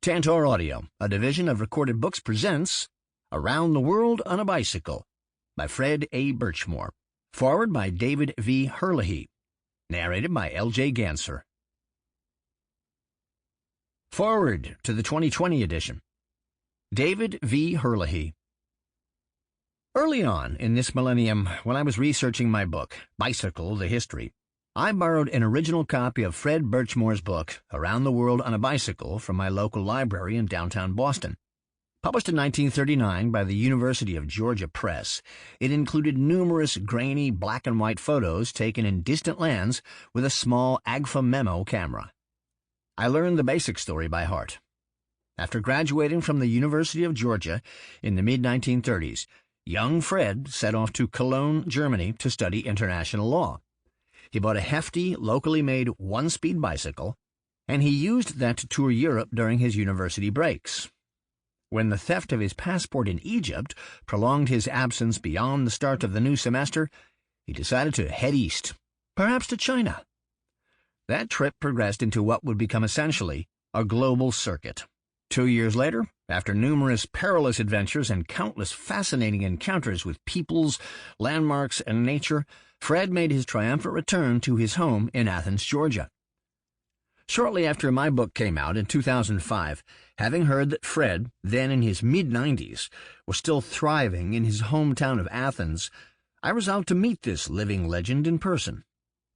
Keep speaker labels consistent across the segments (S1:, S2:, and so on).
S1: Tantor Audio, a division of Recorded Books, presents Around the World on a Bicycle by Fred A. Birchmore. Foreword by David V. Herlihy. Narrated by L.J. Ganser. Foreword to the 2020 edition. David V. Herlihy. Early on in this millennium, when I was researching my book, Bicycle, the History, I borrowed an original copy of Fred Birchmore's book, Around the World on a Bicycle, from my local library in downtown Boston. Published in 1939 by the University of Georgia Press, it included numerous grainy black and white photos taken in distant lands with a small Agfa Memo camera. I learned the basic story by heart. After graduating from the University of Georgia in the mid-1930s, young Fred set off to Cologne, Germany to study international law. He bought a hefty, locally made one-speed bicycle, and he used that to tour Europe during his university breaks. When the theft of his passport in Egypt prolonged his absence beyond the start of the new semester, he decided to head east, perhaps to China. That trip progressed into what would become essentially a global circuit. 2 years later, after numerous perilous adventures and countless fascinating encounters with peoples, landmarks, and nature, Fred made his triumphant return to his home in Athens, Georgia. Shortly after my book came out in 2005, having heard that Fred, then in his mid-90s, was still thriving in his hometown of Athens, I resolved to meet this living legend in person.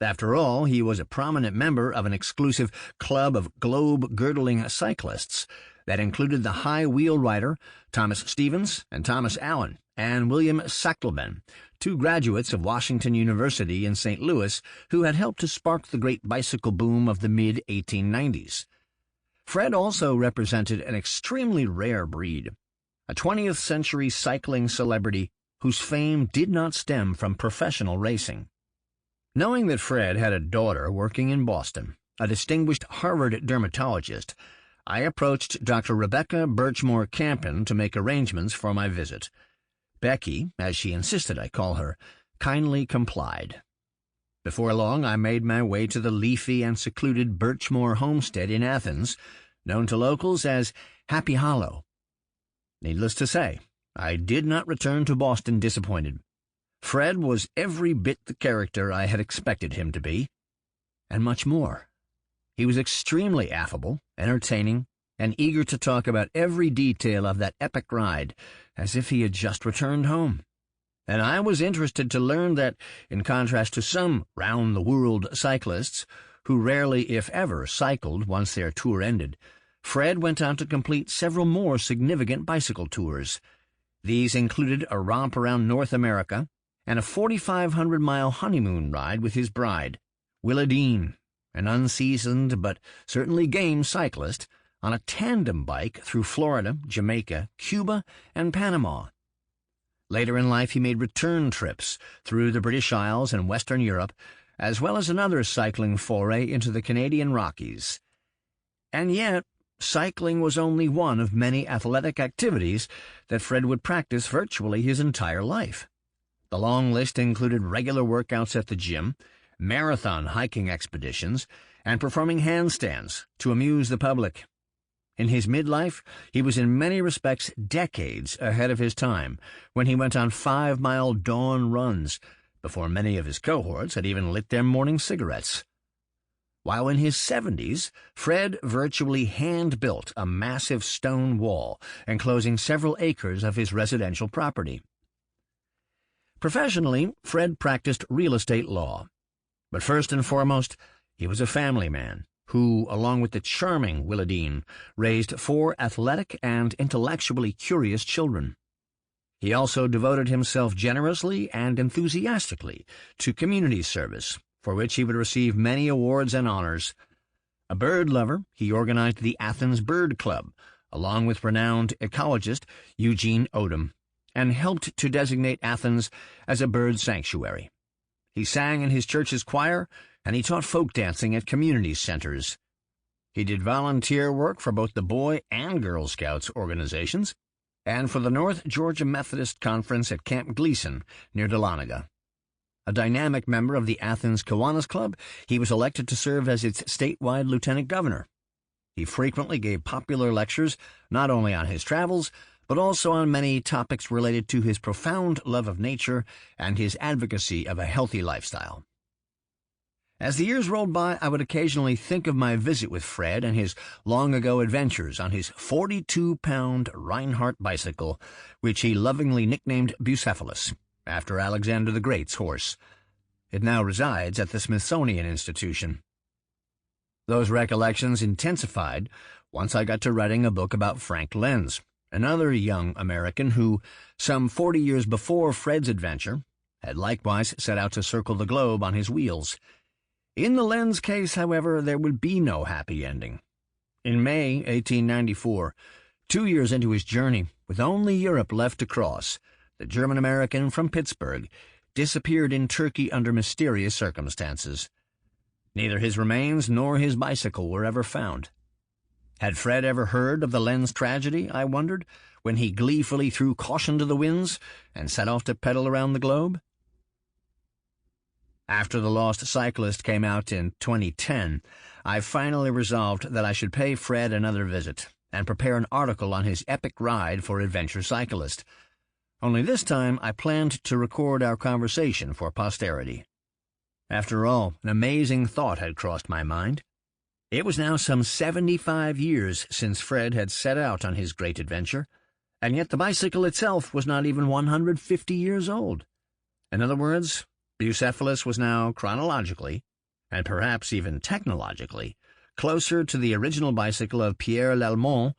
S1: After all, he was a prominent member of an exclusive club of globe-girdling cyclists that included the high wheel rider Thomas Stevens and Thomas Allen, and William Sackleben, 2 graduates of Washington University in St. Louis who had helped to spark the great bicycle boom of the mid-1890s. Fred also represented an extremely rare breed, a 20th century cycling celebrity whose fame did not stem from professional racing. Knowing that Fred had a daughter working in Boston, a distinguished Harvard dermatologist, I approached Dr. Rebecca Birchmore Campen to make arrangements for my visit. Becky, as she insisted I call her, kindly complied. Before long, I made my way to the leafy and secluded Birchmore homestead in Athens, known to locals as Happy Hollow. Needless to say, I did not return to Boston disappointed. Fred was every bit the character I had expected him to be, and much more. He was extremely affable, entertaining, and eager to talk about every detail of that epic ride, as if he had just returned home. And I was interested to learn that, in contrast to some round-the-world cyclists, who rarely, if ever, cycled once their tour ended, Fred went on to complete several more significant bicycle tours. These included a romp around North America and a 4,500-mile honeymoon ride with his bride, Willa Dean, an unseasoned but certainly game cyclist, on a tandem bike through Florida, Jamaica, Cuba, and Panama. Later in life, he made return trips through the British Isles and Western Europe, as well as another cycling foray into the Canadian Rockies. And yet, cycling was only one of many athletic activities that Fred would practice virtually his entire life. The long list included regular workouts at the gym, marathon hiking expeditions, and performing handstands to amuse the public. In his midlife, he was in many respects decades ahead of his time when he went on 5-mile dawn runs, before many of his cohorts had even lit their morning cigarettes. While in his 70s, Fred virtually hand-built a massive stone wall enclosing several acres of his residential property. Professionally, Fred practiced real estate law. But first and foremost, he was a family man who, along with the charming Willa Dean, raised 4 athletic and intellectually curious children. He also devoted himself generously and enthusiastically to community service, for which he would receive many awards and honors. A bird lover, he organized the Athens Bird Club, along with renowned ecologist Eugene Odom, and helped to designate Athens as a bird sanctuary. He sang in his church's choir, and he taught folk dancing at community centers. He did volunteer work for both the Boy and Girl Scouts organizations, and for the North Georgia Methodist Conference at Camp Gleason near Dahlonega. A dynamic member of the Athens Kiwanis Club, he was elected to serve as its statewide lieutenant governor. He frequently gave popular lectures not only on his travels, but also on many topics related to his profound love of nature and his advocacy of a healthy lifestyle. As the years rolled by, I would occasionally think of my visit with Fred and his long-ago adventures on his 42-pound Reinhardt bicycle, which he lovingly nicknamed Bucephalus, after Alexander the Great's horse. It now resides at the Smithsonian Institution. Those recollections intensified once I got to writing a book about Frank Lenz, another young American who, some 40 years before Fred's adventure, had likewise set out to circle the globe on his wheels. In the Lenz case, however, there would be no happy ending. In May 1894, 2 years into his journey, with only Europe left to cross, the German-American from Pittsburgh disappeared in Turkey under mysterious circumstances. Neither his remains nor his bicycle were ever found. Had Fred ever heard of the Lenz tragedy, I wondered, when he gleefully threw caution to the winds and set off to pedal around the globe? After The Lost Cyclist came out in 2010, I finally resolved that I should pay Fred another visit and prepare an article on his epic ride for Adventure Cyclist. Only this time I planned to record our conversation for posterity. After all, an amazing thought had crossed my mind. It was now some 75 years since Fred had set out on his great adventure, and yet the bicycle itself was not even 150 years old. In other words, Bucephalus was now chronologically, and perhaps even technologically, closer to the original bicycle of Pierre Lallemand,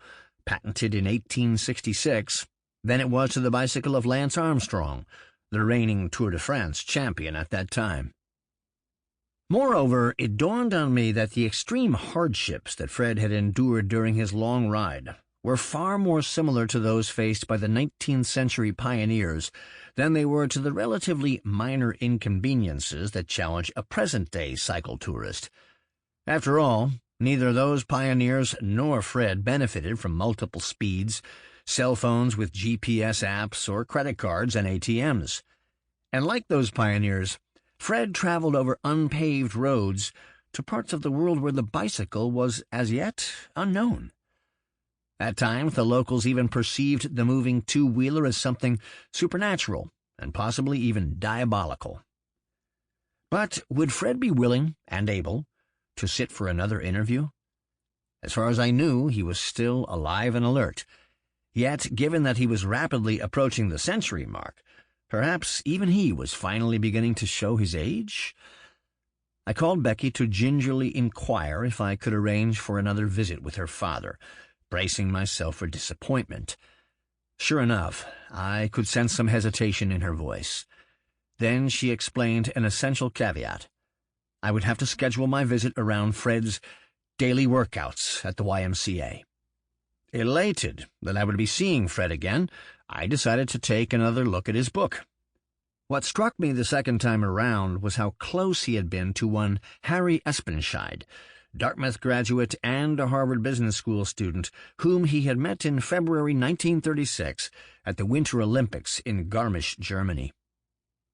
S1: patented in 1866, than it was to the bicycle of Lance Armstrong, the reigning Tour de France champion at that time. Moreover, it dawned on me that the extreme hardships that Fred had endured during his long ride were far more similar to those faced by the 19th century pioneers than they were to the relatively minor inconveniences that challenge a present-day cycle tourist. After all, neither those pioneers nor Fred benefited from multiple speeds, cell phones with GPS apps, or credit cards and ATMs. And like those pioneers, Fred traveled over unpaved roads to parts of the world where the bicycle was as yet unknown. At times, the locals even perceived the moving two-wheeler as something supernatural and possibly even diabolical. But would Fred be willing and able to sit for another interview? As far as I knew, he was still alive and alert. Yet, given that he was rapidly approaching the century mark, perhaps even he was finally beginning to show his age? I called Becky to gingerly inquire if I could arrange for another visit with her father, bracing myself for disappointment. Sure enough, I could sense some hesitation in her voice. Then she explained an essential caveat. I would have to schedule my visit around Fred's daily workouts at the YMCA. Elated that I would be seeing Fred again, I decided to take another look at his book. What struck me the second time around was how close he had been to one Harry Espenscheid, Dartmouth graduate and a Harvard Business School student, whom he had met in February 1936 at the Winter Olympics in Garmisch, Germany.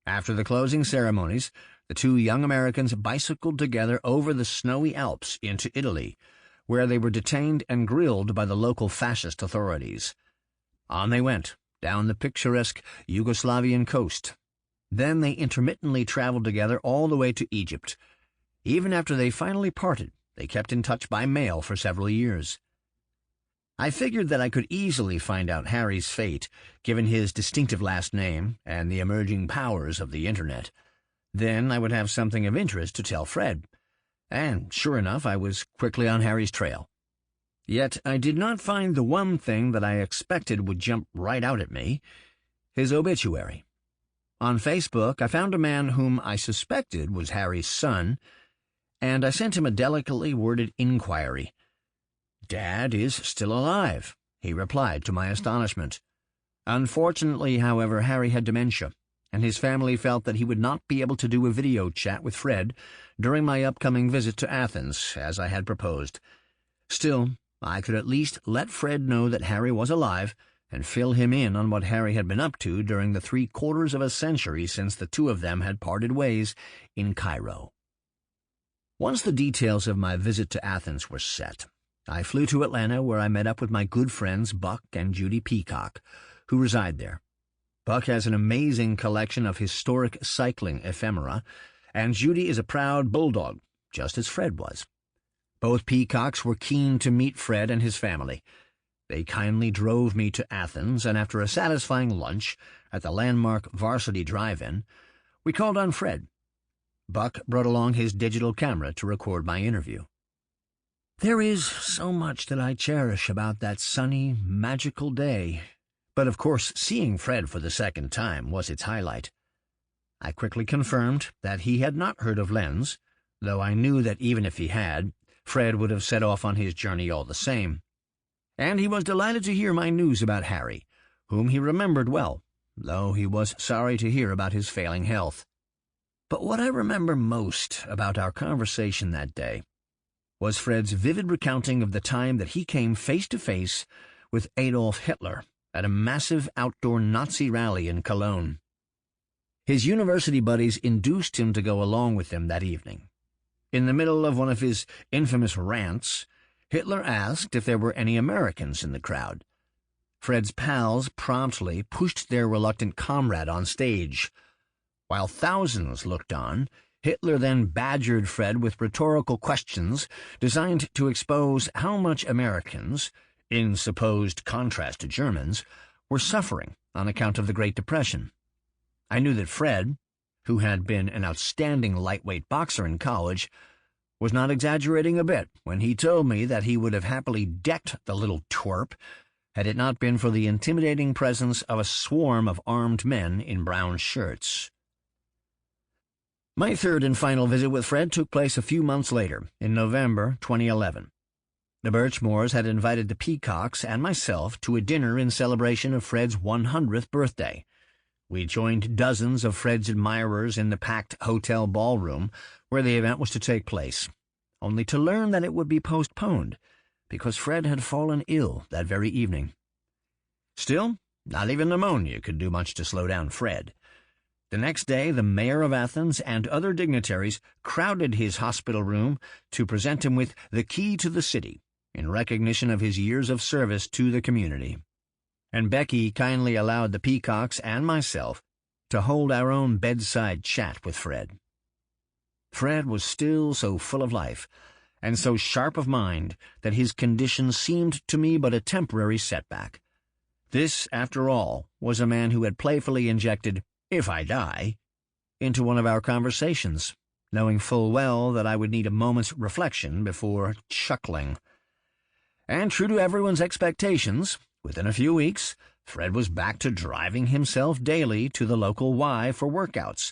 S1: After the closing ceremonies, the two young Americans bicycled together over the snowy Alps into Italy, where they were detained and grilled by the local fascist authorities. On they went, down the picturesque Yugoslavian coast. Then they intermittently traveled together all the way to Egypt. Even after they finally parted, they kept in touch by mail for several years. I figured that I could easily find out Harry's fate, given his distinctive last name and the emerging powers of the Internet. Then I would have something of interest to tell Fred. And, sure enough, I was quickly on Harry's trail. Yet I did not find the one thing that I expected would jump right out at me: his obituary. On Facebook, I found a man whom I suspected was Harry's son, and I sent him a delicately worded inquiry. "Dad is still alive," he replied, to my astonishment. Unfortunately, however, Harry had dementia, and his family felt that he would not be able to do a video chat with Fred during my upcoming visit to Athens, as I had proposed. Still, I could at least let Fred know that Harry was alive and fill him in on what Harry had been up to during the 3/4 of a century since the two of them had parted ways in Cairo. Once the details of my visit to Athens were set, I flew to Atlanta, where I met up with my good friends Buck and Judy Peacock, who reside there. Buck has an amazing collection of historic cycling ephemera, and Judy is a proud bulldog, just as Fred was. Both Peacocks were keen to meet Fred and his family. They kindly drove me to Athens, and after a satisfying lunch at the landmark Varsity Drive-In, we called on Fred. Buck brought along his digital camera to record my interview. There is so much that I cherish about that sunny, magical day, but of course seeing Fred for the second time was its highlight. I quickly confirmed that he had not heard of Lens, though I knew that even if he had, Fred would have set off on his journey all the same. And he was delighted to hear my news about Harry, whom he remembered well, though he was sorry to hear about his failing health. But what I remember most about our conversation that day was Fred's vivid recounting of the time that he came face-to-face with Adolf Hitler at a massive outdoor Nazi rally in Cologne. His university buddies induced him to go along with them that evening. In the middle of one of his infamous rants, Hitler asked if there were any Americans in the crowd. Fred's pals promptly pushed their reluctant comrade on stage. While thousands looked on, Hitler then badgered Fred with rhetorical questions designed to expose how much Americans, in supposed contrast to Germans, were suffering on account of the Great Depression. I knew that Fred, who had been an outstanding lightweight boxer in college, was not exaggerating a bit when he told me that he would have happily decked the little twerp had it not been for the intimidating presence of a swarm of armed men in brown shirts. My third and final visit with Fred took place a few months later, in November 2011. The Birchmores had invited the Peacocks and myself to a dinner in celebration of Fred's 100th birthday. We joined dozens of Fred's admirers in the packed hotel ballroom where the event was to take place, only to learn that it would be postponed because Fred had fallen ill that very evening. Still, not even pneumonia could do much to slow down Fred. The next day, the mayor of Athens and other dignitaries crowded his hospital room to present him with the key to the city in recognition of his years of service to the community. And Becky kindly allowed the Peacocks and myself to hold our own bedside chat with Fred. Fred was still so full of life and so sharp of mind that his condition seemed to me but a temporary setback. This, after all, was a man who had playfully injected "if I die" into one of our conversations, knowing full well that I would need a moment's reflection before chuckling. And true to everyone's expectations, within a few weeks, Fred was back to driving himself daily to the local Y for workouts,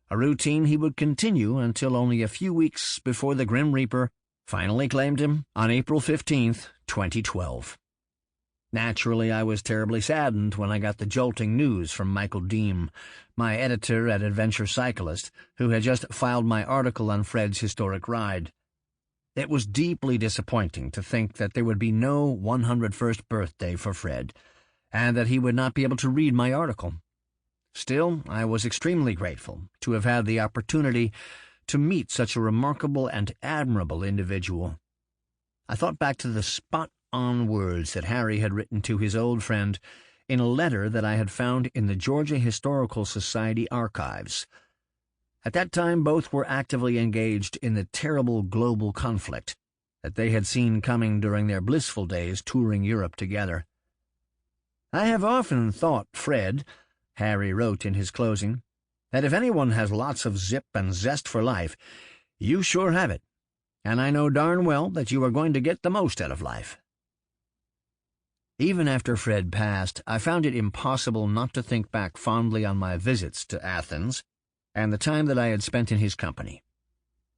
S1: a routine he would continue until only a few weeks before the Grim Reaper finally claimed him on April 15th, 2012. Naturally, I was terribly saddened when I got the jolting news from Michael Deem, my editor at Adventure Cyclist, who had just filed my article on Fred's historic ride. It was deeply disappointing to think that there would be no 101st birthday for Fred, and that he would not be able to read my article. Still, I was extremely grateful to have had the opportunity to meet such a remarkable and admirable individual. I thought back to the spot-on words that Harry had written to his old friend in a letter that I had found in the Georgia Historical Society archives. At that time, both were actively engaged in the terrible global conflict that they had seen coming during their blissful days touring Europe together. "I have often thought, Fred," Harry wrote in his closing, "that if anyone has lots of zip and zest for life, you sure have it, and I know darn well that you are going to get the most out of life." Even after Fred passed, I found it impossible not to think back fondly on my visits to Athens and the time that I had spent in his company.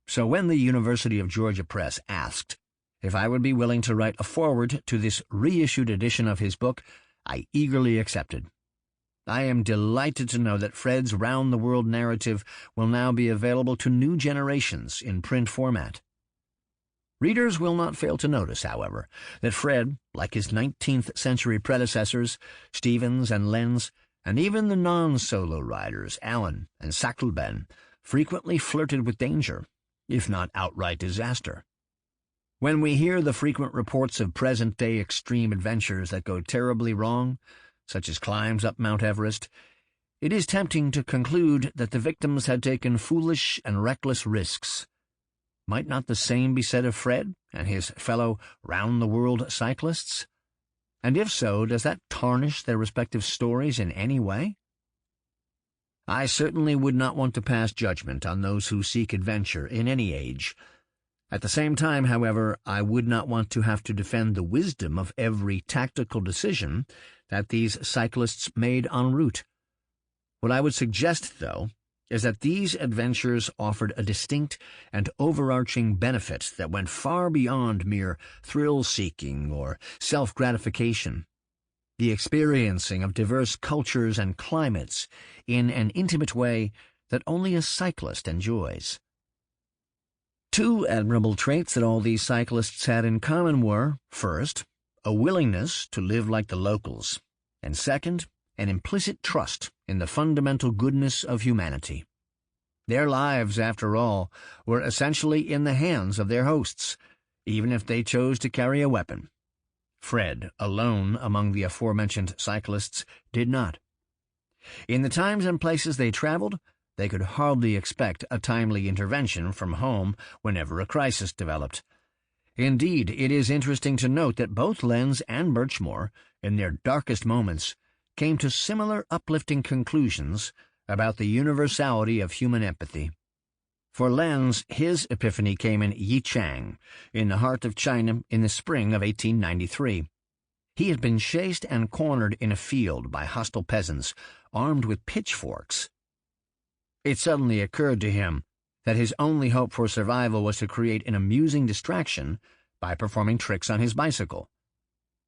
S1: So when the University of Georgia Press asked if I would be willing to write a foreword to this reissued edition of his book, I eagerly accepted. I am delighted to know that Fred's round-the-world narrative will now be available to new generations in print format. Readers will not fail to notice, however, that Fred, like his 19th-century predecessors, Stevens and Lenz, and even the non-solo writers, Allen and Sackleben, frequently flirted with danger, if not outright disaster. When we hear the frequent reports of present-day extreme adventures that go terribly wrong, such as climbs up Mount Everest, it is tempting to conclude that the victims had taken foolish and reckless risks. Might not the same be said of Fred and his fellow round-the-world cyclists? And if so, does that tarnish their respective stories in any way? I certainly would not want to pass judgment on those who seek adventure in any age. At the same time, however, I would not want to have to defend the wisdom of every tactical decision that these cyclists made en route. What I would suggest, though, is that these adventures offered a distinct and overarching benefit that went far beyond mere thrill-seeking or self-gratification. The experiencing of diverse cultures and climates in an intimate way that only a cyclist enjoys. Two admirable traits that all these cyclists had in common were, first, a willingness to live like the locals, and second, an implicit trust in the fundamental goodness of humanity. Their lives, after all, were essentially in the hands of their hosts, even if they chose to carry a weapon. Fred, alone among the aforementioned cyclists, did not. In the times and places they traveled, they could hardly expect a timely intervention from home whenever a crisis developed. Indeed, it is interesting to note that both Lenz and Birchmore, in their darkest moments, came to similar uplifting conclusions about the universality of human empathy. For Lenz, his epiphany came in Yichang, in the heart of China, in the spring of 1893. He had been chased and cornered in a field by hostile peasants, armed with pitchforks. It suddenly occurred to him that his only hope for survival was to create an amusing distraction by performing tricks on his bicycle.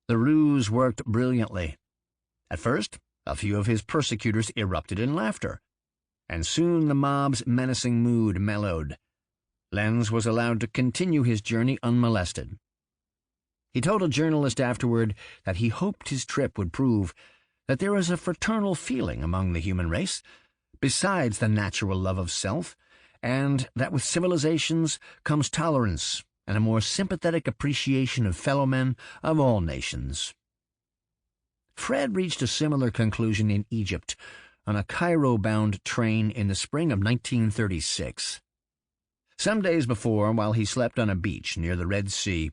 S1: The ruse worked brilliantly. At first, a few of his persecutors erupted in laughter, and soon the mob's menacing mood mellowed. Lenz was allowed to continue his journey unmolested. He told a journalist afterward that he hoped his trip would prove that there is a fraternal feeling among the human race, besides the natural love of self, and that with civilizations comes tolerance and a more sympathetic appreciation of fellow men of all nations. Fred reached a similar conclusion in Egypt on a Cairo-bound train in the spring of 1936. Some days before, while he slept on a beach near the Red Sea,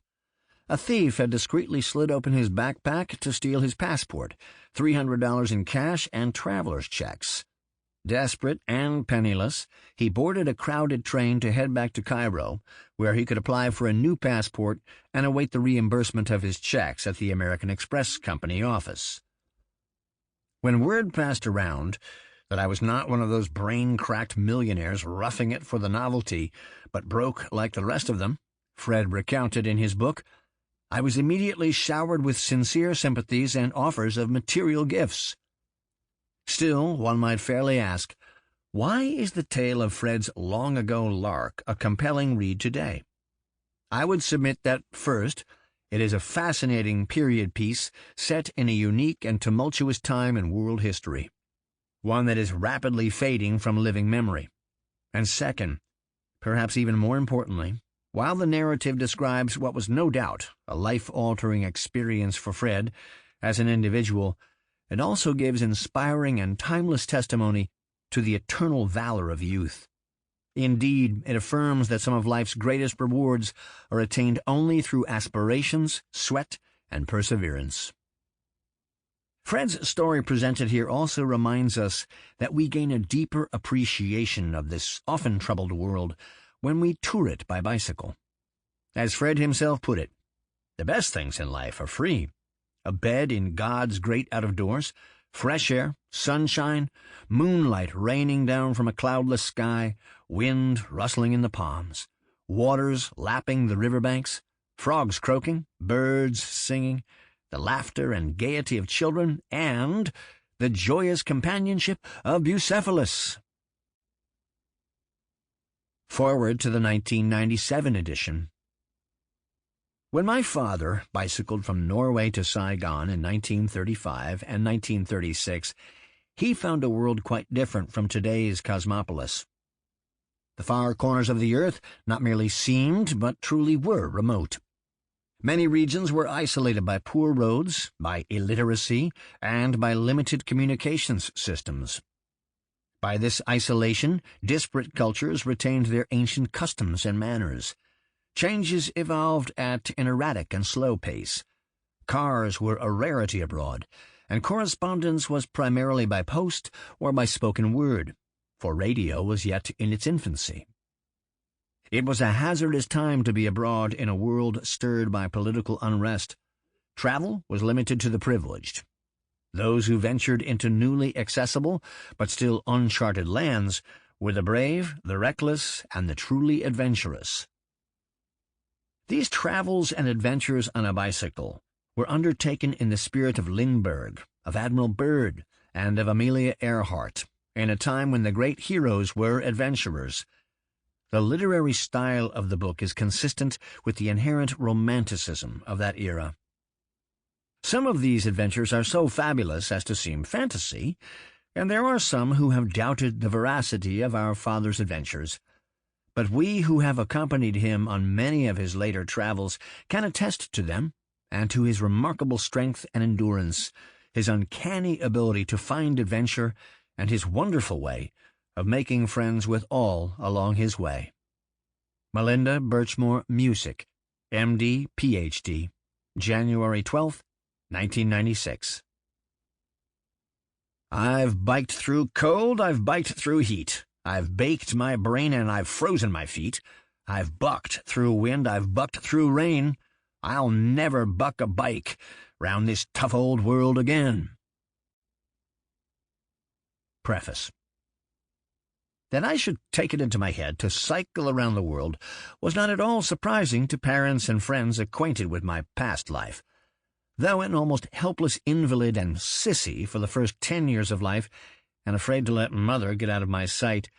S1: a thief had discreetly slid open his backpack to steal his passport, $300 in cash and traveler's checks. Desperate and penniless, he boarded a crowded train to head back to Cairo, where he could apply for a new passport and await the reimbursement of his checks at the American Express Company office. When word passed around that I was not one of those brain-cracked millionaires roughing it for the novelty, but broke like the rest of them, Fred recounted in his book, I was immediately showered with sincere sympathies and offers of material gifts. Still, one might fairly ask, why is the tale of Fred's long-ago lark a compelling read today? I would submit that, first, it is a fascinating period piece set in a unique and tumultuous time in world history, one that is rapidly fading from living memory. And second, perhaps even more importantly, while the narrative describes what was no doubt a life-altering experience for Fred as an individual, it also gives inspiring and timeless testimony to the eternal valor of youth. Indeed, it affirms that some of life's greatest rewards are attained only through aspirations, sweat, and perseverance. Fred's story presented here also reminds us that we gain a deeper appreciation of this often troubled world when we tour it by bicycle. As Fred himself put it, the best things in life are free. A bed in God's great out-of-doors, fresh air, sunshine, moonlight raining down from a cloudless sky, wind rustling in the palms, waters lapping the riverbanks, frogs croaking, birds singing, the laughter and gaiety of children, and the joyous companionship of Bucephalus. Forward to the 1997 edition. When my father bicycled from Norway to Saigon in 1935 and 1936, he found a world quite different from today's cosmopolis. The far corners of the earth not merely seemed, but truly were remote. Many regions were isolated by poor roads, by illiteracy, and by limited communications systems. By this isolation, disparate cultures retained their ancient customs and manners. Changes evolved at an erratic and slow pace. Cars were a rarity abroad, and correspondence was primarily by post or by spoken word, for radio was yet in its infancy. It was a hazardous time to be abroad in a world stirred by political unrest. Travel was limited to the privileged. Those who ventured into newly accessible but still uncharted lands were the brave, the reckless, and the truly adventurous. These travels and adventures on a bicycle were undertaken in the spirit of Lindbergh, of Admiral Byrd, and of Amelia Earhart, in a time when the great heroes were adventurers. The literary style of the book is consistent with the inherent romanticism of that era. Some of these adventures are so fabulous as to seem fantasy, and there are some who have doubted the veracity of our father's adventures. But we who have accompanied him on many of his later travels can attest to them, and to his remarkable strength and endurance, his uncanny ability to find adventure, and his wonderful way of making friends with all along his way. Melinda Birchmore Music, M.D., Ph.D., January 12, 1996. I've biked through cold, I've biked through heat. I've baked my brain and I've frozen my feet. I've bucked through wind, I've bucked through rain. I'll never buck a bike round this tough old world again. Preface. That I should take it into my head to cycle around the world was not at all surprising to parents and friends acquainted with my past life. Though an almost helpless invalid and sissy for the first 10 years of life, and afraid to let mother get out of my sight,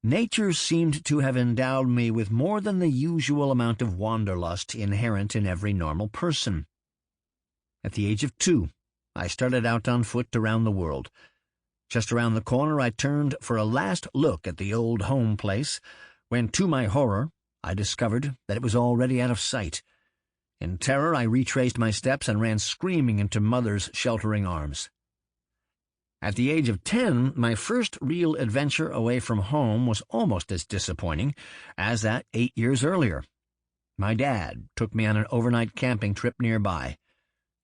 S1: nature seemed to have endowed me with more than the usual amount of wanderlust inherent in every normal person. At the age of 2, I started out on foot around the world. Just around the corner I turned for a last look at the old home place, when, to my horror, I discovered that it was already out of sight. In terror I retraced my steps and ran screaming into Mother's sheltering arms. At the age of 10, my first real adventure away from home was almost as disappointing as that 8 years earlier. My dad took me on an overnight camping trip nearby.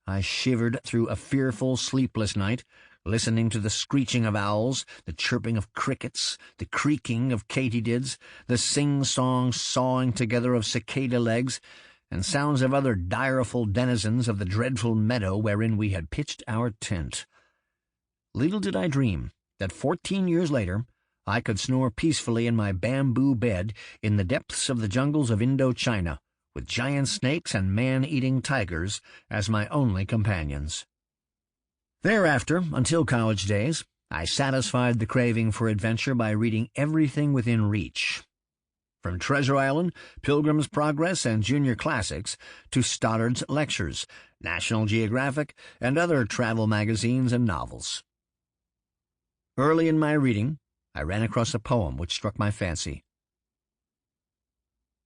S1: I shivered through a fearful, sleepless night, listening to the screeching of owls, the chirping of crickets, the creaking of katydids, the sing-song sawing together of cicada legs, and sounds of other direful denizens of the dreadful meadow wherein we had pitched our tent. Little did I dream that 14 years later I could snore peacefully in my bamboo bed in the depths of the jungles of Indochina, with giant snakes and man-eating tigers as my only companions. Thereafter, until college days, I satisfied the craving for adventure by reading everything within reach, from Treasure Island, Pilgrim's Progress, and Junior Classics to Stoddard's Lectures, National Geographic, and other travel magazines and novels. Early in my reading, I ran across a poem which struck my fancy.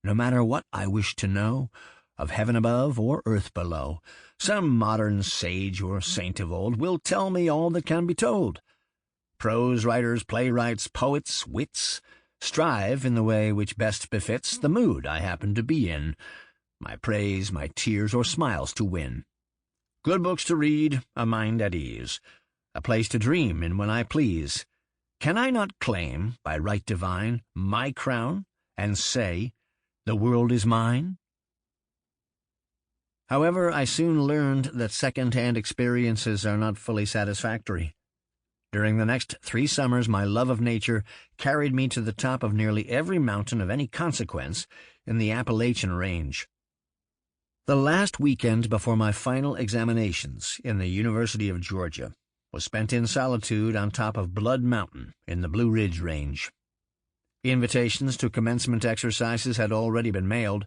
S1: No matter what I wish to know, of heaven above or earth below, some modern sage or saint of old will tell me all that can be told. Prose writers, playwrights, poets, wits, strive in the way which best befits the mood I happen to be in, my praise, my tears, or smiles to win. Good books to read, a mind at ease, a place to dream in when I please. Can I not claim, by right divine, my crown, and say, the world is mine? However, I soon learned that second-hand experiences are not fully satisfactory. During the next 3 summers, my love of nature carried me to the top of nearly every mountain of any consequence in the Appalachian Range. The last weekend before my final examinations in the University of Georgia was spent in solitude on top of Blood Mountain in the Blue Ridge Range. Invitations to commencement exercises had already been mailed,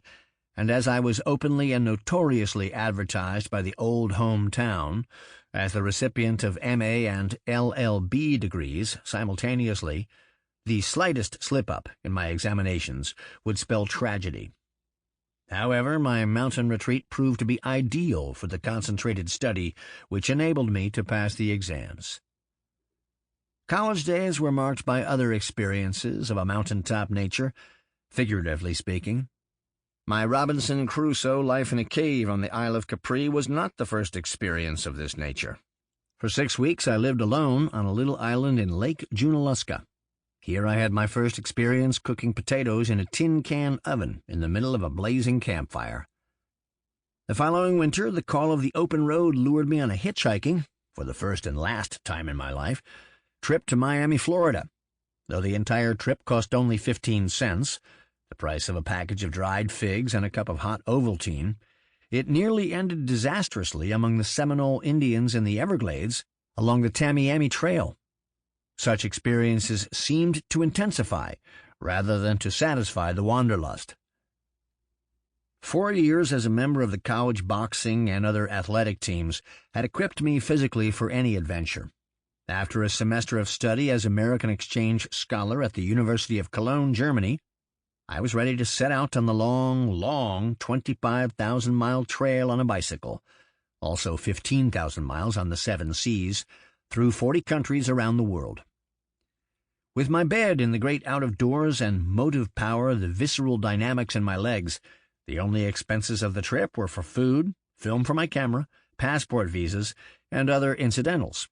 S1: and as I was openly and notoriously advertised by the old home town as the recipient of M.A. and LL.B. degrees simultaneously, the slightest slip-up in my examinations would spell tragedy. However, my mountain retreat proved to be ideal for the concentrated study which enabled me to pass the exams. College days were marked by other experiences of a mountaintop nature, figuratively speaking. My Robinson Crusoe life in a cave on the Isle of Capri was not the first experience of this nature. For 6 weeks I lived alone on a little island in Lake Junaluska. Here I had my first experience cooking potatoes in a tin can oven in the middle of a blazing campfire. The following winter, the call of the open road lured me on a hitchhiking, for the first and last time in my life, trip to Miami, Florida. Though the entire trip cost only 15 cents, the price of a package of dried figs and a cup of hot Ovaltine, it nearly ended disastrously among the Seminole Indians in the Everglades along the Tamiami Trail. Such experiences seemed to intensify, rather than to satisfy the wanderlust. 4 years as a member of the college boxing and other athletic teams had equipped me physically for any adventure. After a semester of study as American exchange scholar at the University of Cologne, Germany, I was ready to set out on the long 25,000-mile trail on a bicycle, also 15,000 miles on the 7 seas, through 40 countries around the world. With my bed in the great out-of-doors and motive power the visceral dynamics in my legs, the only expenses of the trip were for food, film for my camera, passport visas, and other incidentals.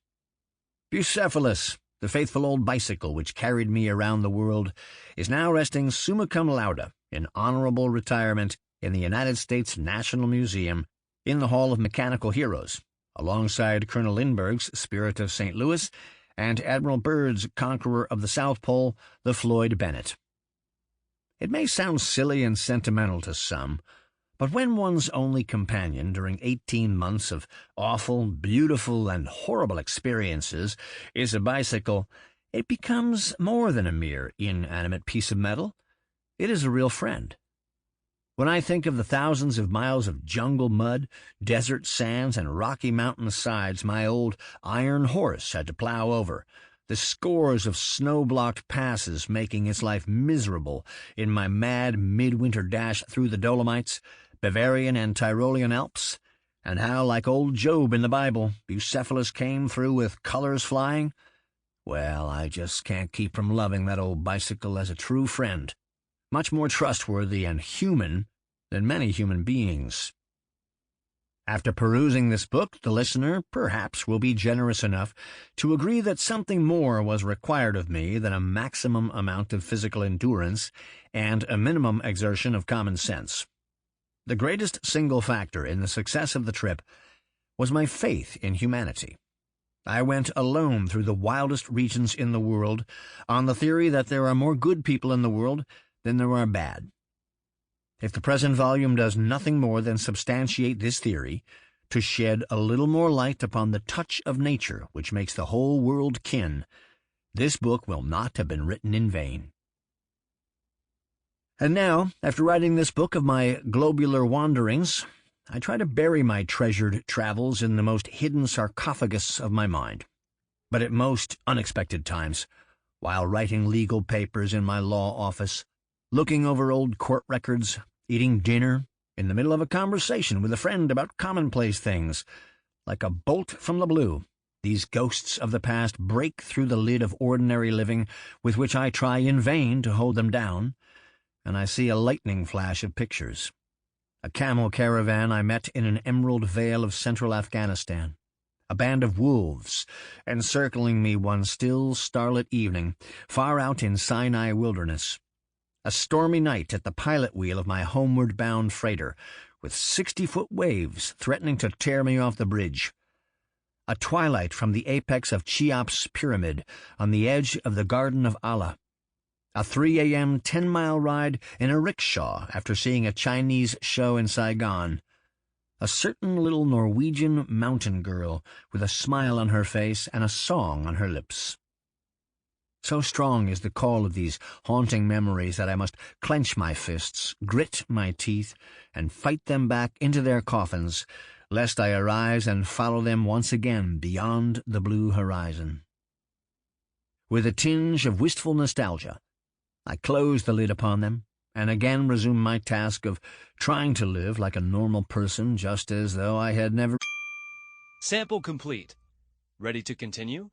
S1: Bucephalus, the faithful old bicycle which carried me around the world, is now resting summa cum laude in honorable retirement in the United States National Museum in the Hall of Mechanical Heroes, alongside Colonel Lindbergh's Spirit of St. Louis and Admiral Byrd's Conqueror of the South Pole, the Floyd Bennett. It may sound silly and sentimental to some, but when one's only companion during 18 months of awful, beautiful, and horrible experiences is a bicycle, it becomes more than a mere inanimate piece of metal. It is a real friend. When I think of the thousands of miles of jungle mud, desert sands, and rocky mountain sides my old iron horse had to plow over, the scores of snow-blocked passes making its life miserable in my mad midwinter dash through the Dolomites, Bavarian and Tyrolean Alps, and how, like old Job in the Bible, Bucephalus came through with colors flying, well, I just can't keep from loving that old bicycle as a true friend, much more trustworthy and human than many human beings. After perusing this book, the listener, perhaps, will be generous enough to agree that something more was required of me than a maximum amount of physical endurance and a minimum exertion of common sense. The greatest single factor in the success of the trip was my faith in humanity. I went alone through the wildest regions in the world on the theory that there are more good people in the world than there are bad. If the present volume does nothing more than substantiate this theory, to shed a little more light upon the touch of nature which makes the whole world kin, this book will not have been written in vain. And now, after writing this book of my globular wanderings, I try to bury my treasured travels in the most hidden sarcophagus of my mind. But at most unexpected times, while writing legal papers in my law office, looking over old court records, eating dinner, in the middle of a conversation with a friend about commonplace things, like a bolt from the blue, these ghosts of the past break through the lid of ordinary living with which I try in vain to hold them down, and I see a lightning flash of pictures. A camel caravan I met in an emerald vale of central Afghanistan, a band of wolves encircling me one still starlit evening, far out in Sinai wilderness, a stormy night at the pilot wheel of my homeward-bound freighter, with 60-foot waves threatening to tear me off the bridge, a twilight from the apex of Cheops Pyramid on the edge of the Garden of Allah, a 3 a.m. 10-mile ride in a rickshaw after seeing a Chinese show in Saigon, a certain little Norwegian mountain girl with a smile on her face and a song on her lips. So strong is the call of these haunting memories that I must clench my fists, grit my teeth, and fight them back into their coffins, lest I arise and follow them once again beyond the blue horizon. With a tinge of wistful nostalgia, I close the lid upon them and again resumed my task of trying to live like a normal person, just as though I had never...
S2: Sample complete. Ready to continue?